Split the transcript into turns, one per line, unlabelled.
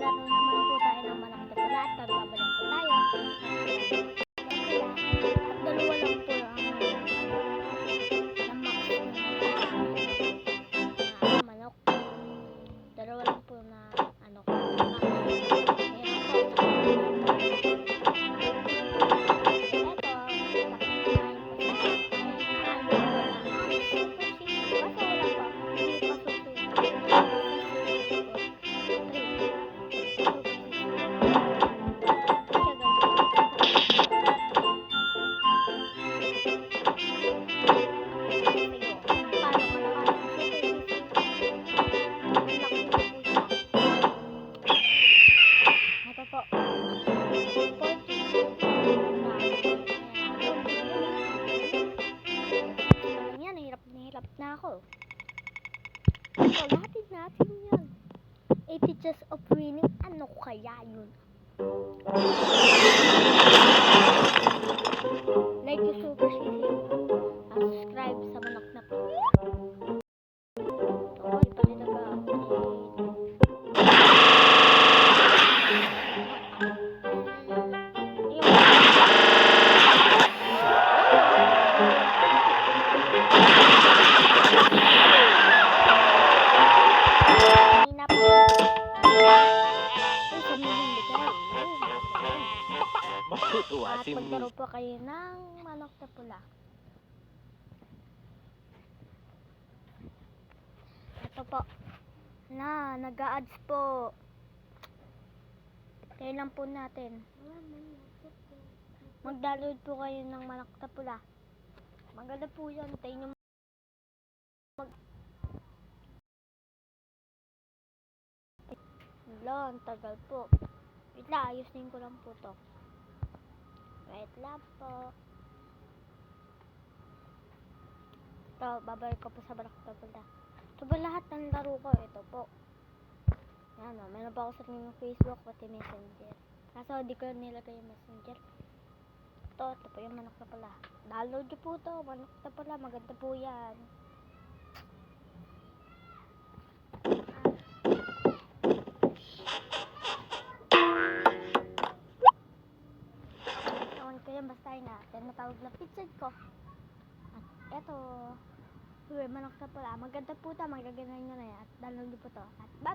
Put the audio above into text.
Maglalaro naman po tayo ng manok na pula at magbabalik po tayo. At dalawa lang po ang manok. Dalawa lang po na ano ko. Na ako. So, lahatin natin yan. 80 chance of winning. Ano kaya yun? Like yung super sisi. Subscribe sa manok na po. Ito, ito at maglaro po kayo ng manok na pula. Ito po. Nag-a-ads po. Kaya lang po natin. Mag-download po kayo ng manok na pula. Maganda po yan. Tayo nyo ang tagal po. Wait lang, ayusin ko lang po to. Wait lang po. Ito, babalik ko po sa manok na pula. Ito ba lahat ng laro ko? Ito po. Yan o, meron pa ako sa ng Facebook pati Messenger. Kaso di ko nilagay yung Messenger. Ito po yung manok na pula. Download nyo po to, manok na pula. Maganda po yan. Basta yun natin, natawag na pizza ko. At eto, manok na pula. Maganda po ito, magaganda nyo na yan. At download nyo po ito. At bye!